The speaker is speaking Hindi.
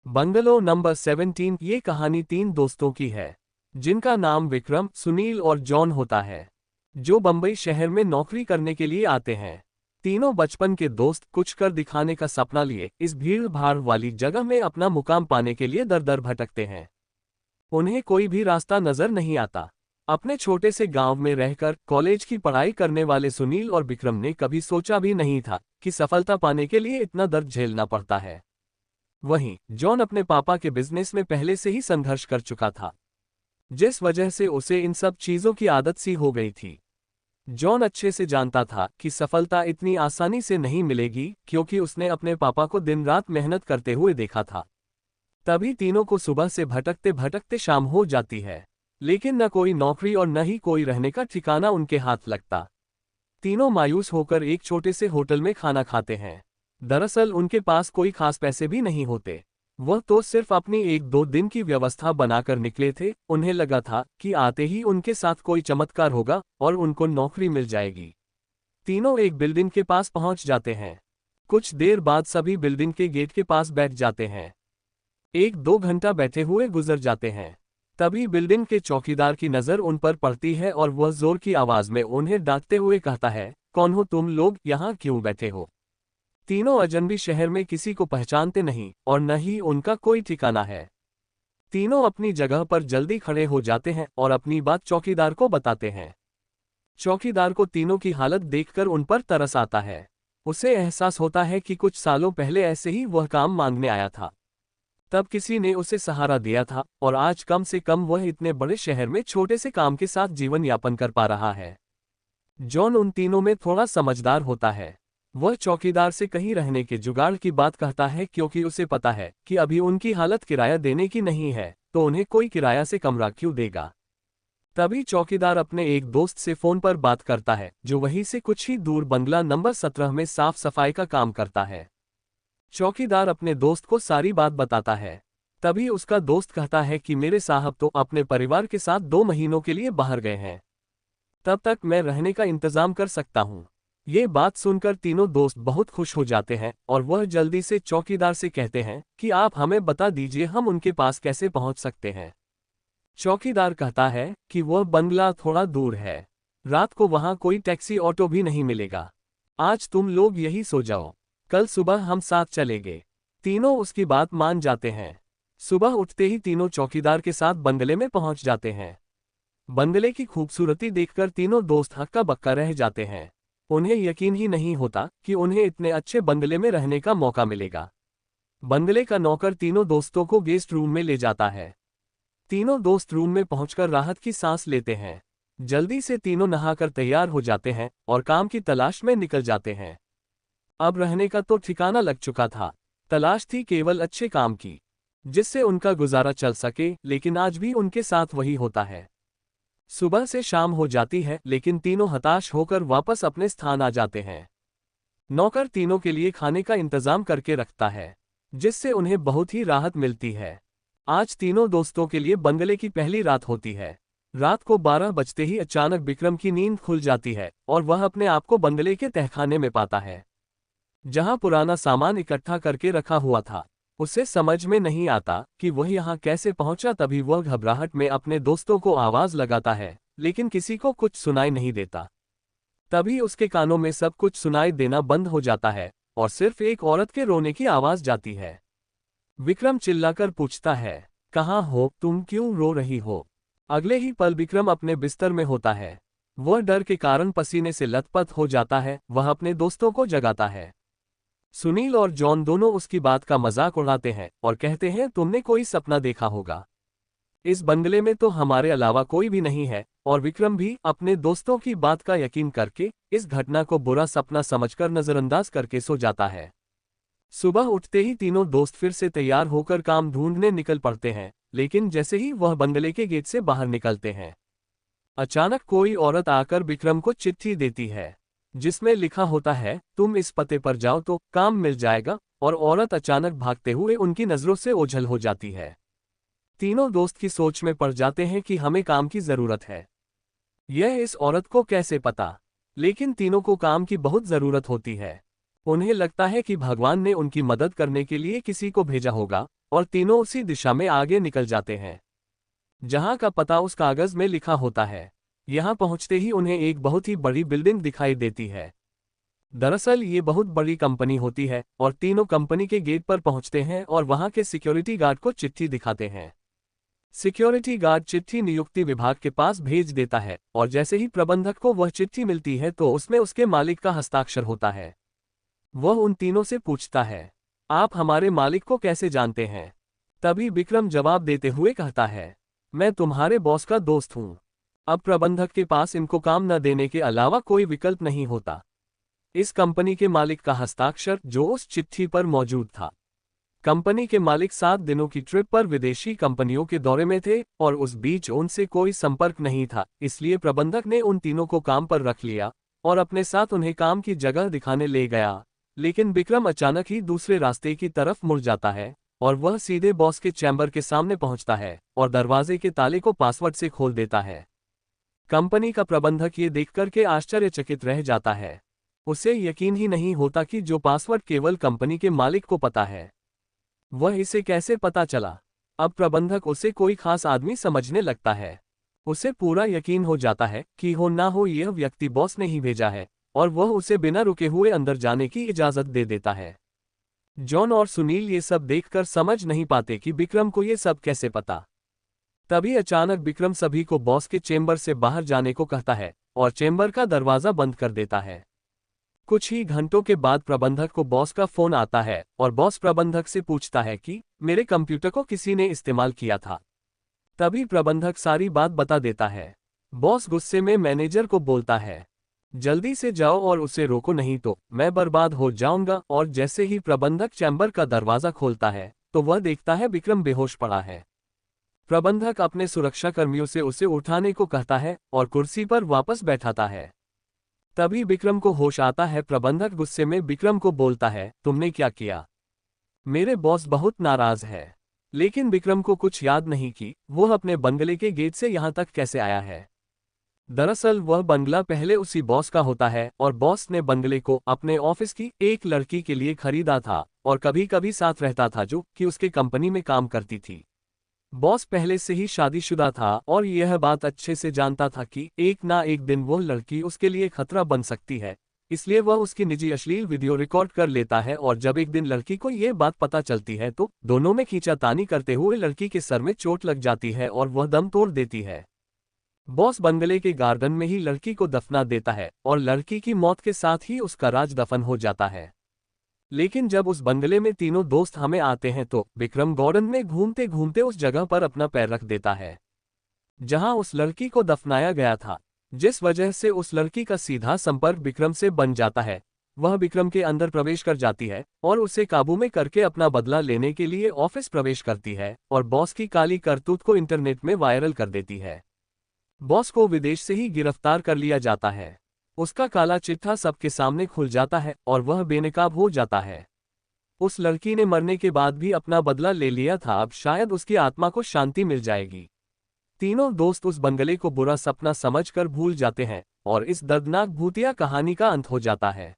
Bungalow number 17। ये कहानी तीन दोस्तों की है जिनका नाम विक्रम, सुनील और जॉन होता है, जो बंबई शहर में नौकरी करने के लिए आते हैं। तीनों बचपन के दोस्त कुछ कर दिखाने का सपना लिए इस भीड़ भाड़ वाली जगह में अपना मुकाम पाने के लिए दर दर भटकते हैं। उन्हें कोई भी रास्ता नजर नहीं आता। अपने छोटे से गांव में रहकर कॉलेज की पढ़ाई करने वाले सुनील और विक्रम ने कभी सोचा भी नहीं था कि सफलता पाने के लिए इतना दर्द झेलना पड़ता है। वहीं जॉन अपने पापा के बिजनेस में पहले से ही संघर्ष कर चुका था, जिस वजह से उसे इन सब चीजों की आदत सी हो गई थी। जॉन अच्छे से जानता था कि सफलता इतनी आसानी से नहीं मिलेगी, क्योंकि उसने अपने पापा को दिन रात मेहनत करते हुए देखा था। तभी तीनों को सुबह से भटकते भटकते शाम हो जाती है, लेकिन न कोई नौकरी और न ही कोई रहने का ठिकाना उनके हाथ लगता। तीनों मायूस होकर एक छोटे से होटल में खाना खाते हैं। दरअसल उनके पास कोई खास पैसे भी नहीं होते। वह तो सिर्फ अपनी एक दो दिन की व्यवस्था बनाकर निकले थे। उन्हें लगा था कि आते ही उनके साथ कोई चमत्कार होगा और उनको नौकरी मिल जाएगी। तीनों एक बिल्डिंग के पास पहुंच जाते हैं। कुछ देर बाद सभी बिल्डिंग के गेट के पास बैठ जाते हैं। एक दो घंटा बैठे हुए गुजर जाते हैं। तभी बिल्डिंग के चौकीदार की नजर उन पर पड़ती है और वह जोर की आवाज में उन्हें डांटते हुए कहता है, कौन हो तुम लोग, यहाँ क्यों बैठे हो? तीनों अजनबी शहर में किसी को पहचानते नहीं और न ही उनका कोई ठिकाना है। तीनों अपनी जगह पर जल्दी खड़े हो जाते हैं और अपनी बात चौकीदार को बताते हैं। चौकीदार को तीनों की हालत देखकर उन पर तरस आता है। उसे एहसास होता है कि कुछ सालों पहले ऐसे ही वह काम मांगने आया था। तब किसी ने उसे सहारा दिया था और आज कम से कम वह इतने बड़े शहर में छोटे से काम के साथ जीवन यापन कर पा रहा है। जॉन उन तीनों में थोड़ा समझदार होता है। वह चौकीदार से कहीं रहने के जुगाड़ की बात कहता है, क्योंकि उसे पता है कि अभी उनकी हालत किराया देने की नहीं है, तो उन्हें कोई किराया से कमरा क्यों देगा। तभी चौकीदार अपने एक दोस्त से फोन पर बात करता है, जो वहीं से कुछ ही दूर बंगला नंबर 17 में साफ सफाई का काम करता है। चौकीदार अपने दोस्त को सारी बात बताता है। तभी उसका दोस्त कहता है कि मेरे साहब तो अपने परिवार के साथ 2 महीनों के लिए बाहर गए हैं, तब तक मैं रहने का इंतजाम कर सकता हूँ। ये बात सुनकर तीनों दोस्त बहुत खुश हो जाते हैं और वह जल्दी से चौकीदार से कहते हैं कि आप हमें बता दीजिए हम उनके पास कैसे पहुंच सकते हैं। चौकीदार कहता है कि वह बंगला थोड़ा दूर है, रात को वहां कोई टैक्सी ऑटो भी नहीं मिलेगा। आज तुम लोग यही सो जाओ, कल सुबह हम साथ चलेंगे। तीनों उसकी बात मान जाते हैं। सुबह उठते ही तीनों चौकीदार के साथ बंगले में पहुंच जाते हैं। बंगले की खूबसूरती देखकर तीनों दोस्त हक्का बक्का रह जाते हैं। उन्हें यकीन ही नहीं होता कि उन्हें इतने अच्छे बंगले में रहने का मौका मिलेगा। बंगले का नौकर तीनों दोस्तों को गेस्ट रूम में ले जाता है। तीनों दोस्त रूम में पहुंचकर राहत की सांस लेते हैं। जल्दी से तीनों नहाकर तैयार हो जाते हैं और काम की तलाश में निकल जाते हैं। अब रहने का तो ठिकाना लग चुका था, तलाश थी केवल अच्छे काम की, जिससे उनका गुजारा चल सके। लेकिन आज भी उनके साथ वही होता है। सुबह से शाम हो जाती है, लेकिन तीनों हताश होकर वापस अपने स्थान आ जाते हैं। नौकर तीनों के लिए खाने का इंतजाम करके रखता है, जिससे उन्हें बहुत ही राहत मिलती है। आज तीनों दोस्तों के लिए बंगले की पहली रात होती है। रात को 12 बजते ही अचानक विक्रम की नींद खुल जाती है और वह अपने आप को बंगले के तहखाने में पाता है, जहां पुराना सामान इकट्ठा करके रखा हुआ था। उसे समझ में नहीं आता कि वह यहाँ कैसे पहुंचा। तभी वह घबराहट में अपने दोस्तों को आवाज लगाता है, लेकिन किसी को कुछ सुनाई नहीं देता। तभी उसके कानों में सब कुछ सुनाई देना बंद हो जाता है और सिर्फ एक औरत के रोने की आवाज जाती है। विक्रम चिल्लाकर पूछता है, कहाँ हो तुम, क्यों रो रही हो? अगले ही पल विक्रम अपने बिस्तर में होता है। वह डर के कारण पसीने से लथपथ हो जाता है। वह अपने दोस्तों को जगाता है। सुनील और जॉन दोनों उसकी बात का मजाक उड़ाते हैं और कहते हैं, तुमने कोई सपना देखा होगा, इस बंगले में तो हमारे अलावा कोई भी नहीं है। और विक्रम भी अपने दोस्तों की बात का यकीन करके इस घटना को बुरा सपना समझकर नजरअंदाज करके सो जाता है। सुबह उठते ही तीनों दोस्त फिर से तैयार होकर काम ढूंढने निकल पड़ते हैं, लेकिन जैसे ही वह बंगले के गेट से बाहर निकलते हैं, अचानक कोई औरत आकर विक्रम को चिट्ठी देती है, जिसमें लिखा होता है, तुम इस पते पर जाओ तो काम मिल जाएगा। और औरत अचानक भागते हुए उनकी नजरों से ओझल हो जाती है। तीनों दोस्त की सोच में पड़ जाते हैं कि हमें काम की जरूरत है। यह इस औरत को कैसे पता? लेकिन तीनों को काम की बहुत जरूरत होती है। उन्हें लगता है कि भगवान ने उनकी मदद करने के लिए किसी को भेजा होगा, और तीनों उसी दिशा में आगे निकल जाते हैं जहां का पता उस कागज में लिखा होता है। यहां पहुंचते ही उन्हें एक बहुत ही बड़ी बिल्डिंग दिखाई देती है। दरअसल ये बहुत बड़ी कंपनी होती है और तीनों कंपनी के गेट पर पहुंचते हैं और वहां के सिक्योरिटी गार्ड को चिट्ठी दिखाते हैं। सिक्योरिटी गार्ड चिट्ठी नियुक्ति विभाग के पास भेज देता है और जैसे ही प्रबंधक को वह चिट्ठी मिलती है तो उसमें उसके मालिक का हस्ताक्षर होता है। वह उन तीनों से पूछता है, आप हमारे मालिक को कैसे जानते हैं? तभी विक्रम जवाब देते हुए कहता है, मैं तुम्हारे बॉस का दोस्त हूं। अब प्रबंधक के पास इनको काम न देने के अलावा कोई विकल्प नहीं होता। इस कंपनी के मालिक का हस्ताक्षर जो उस चिट्ठी पर मौजूद था। कंपनी के मालिक 7 दिनों की ट्रिप पर विदेशी कंपनियों के दौरे में थे और उस बीच उनसे कोई संपर्क नहीं था, इसलिए प्रबंधक ने उन तीनों को काम पर रख लिया और अपने साथ उन्हें काम की जगह दिखाने ले गया। लेकिन विक्रम अचानक ही दूसरे रास्ते की तरफ मुड़ जाता है और वह सीधे बॉस के चैम्बर के सामने पहुंचता है और दरवाजे के ताले को पासवर्ड से खोल देता है। कंपनी का प्रबंधक ये देखकर के आश्चर्यचकित रह जाता है। उसे यकीन ही नहीं होता कि जो पासवर्ड केवल कंपनी के मालिक को पता है, वह इसे कैसे पता चला। अब प्रबंधक उसे कोई खास आदमी समझने लगता है। उसे पूरा यकीन हो जाता है कि हो ना हो यह व्यक्ति बॉस ने ही भेजा है और वह उसे बिना रुके हुए अंदर जाने की इजाजत दे देता है। जॉन और सुनील ये सब देखकर समझ नहीं पाते कि विक्रम को ये सब कैसे पता। तभी अचानक विक्रम सभी को बॉस के चेंबर से बाहर जाने को कहता है और चेंबर का दरवाजा बंद कर देता है। कुछ ही घंटों के बाद प्रबंधक को बॉस का फोन आता है और बॉस प्रबंधक से पूछता है कि मेरे कंप्यूटर को किसी ने इस्तेमाल किया था। तभी प्रबंधक सारी बात बता देता है। बॉस गुस्से में मैनेजर को बोलता है, जल्दी से जाओ और उसे रोको, नहीं तो मैं बर्बाद हो जाऊंगा। और जैसे ही प्रबंधक चैम्बर का दरवाजा खोलता है तो वह देखता है विक्रम बेहोश पड़ा है। प्रबंधक अपने सुरक्षाकर्मियों से उसे उठाने को कहता है और कुर्सी पर वापस बैठाता है। तभी विक्रम को होश आता है। प्रबंधक गुस्से में विक्रम को बोलता है, तुमने क्या किया? मेरे बॉस बहुत नाराज है। लेकिन विक्रम को कुछ याद नहीं कि वह अपने बंगले के गेट से यहां तक कैसे आया है। दरअसल वह बंगला पहले उसी बॉस का होता है और बॉस ने बंगले को अपने ऑफिस की एक लड़की के लिए खरीदा था और कभी कभी साथ रहता था जो कि उसके कंपनी में काम करती थी। बॉस पहले से ही शादीशुदा था और यह बात अच्छे से जानता था कि एक ना एक दिन वह लड़की उसके लिए खतरा बन सकती है, इसलिए वह उसकी निजी अश्लील वीडियो रिकॉर्ड कर लेता है। और जब एक दिन लड़की को यह बात पता चलती है तो दोनों में खींचातानी करते हुए लड़की के सर में चोट लग जाती है और वह दम तोड़ देती है। बॉस बंगले के गार्डन में ही लड़की को दफना देता है और लड़की की मौत के साथ ही उसका राज दफन हो जाता है। लेकिन जब उस बंगले में तीनों दोस्त हमें आते हैं तो विक्रम गार्डन में घूमते घूमते उस जगह पर अपना पैर रख देता है जहां उस लड़की को दफनाया गया था, जिस वजह से उस लड़की का सीधा संपर्क विक्रम से बन जाता है। वह विक्रम के अंदर प्रवेश कर जाती है और उसे काबू में करके अपना बदला लेने के लिए ऑफिस प्रवेश करती है और बॉस की काली करतूत को इंटरनेट में वायरल कर देती है। बॉस को विदेश से ही गिरफ्तार कर लिया जाता है। उसका काला चिट्ठा सबके सामने खुल जाता है और वह बेनकाब हो जाता है। उस लड़की ने मरने के बाद भी अपना बदला ले लिया था, अब शायद उसकी आत्मा को शांति मिल जाएगी। तीनों दोस्त उस बंगले को बुरा सपना समझकर भूल जाते हैं और इस दर्दनाक भूतिया कहानी का अंत हो जाता है।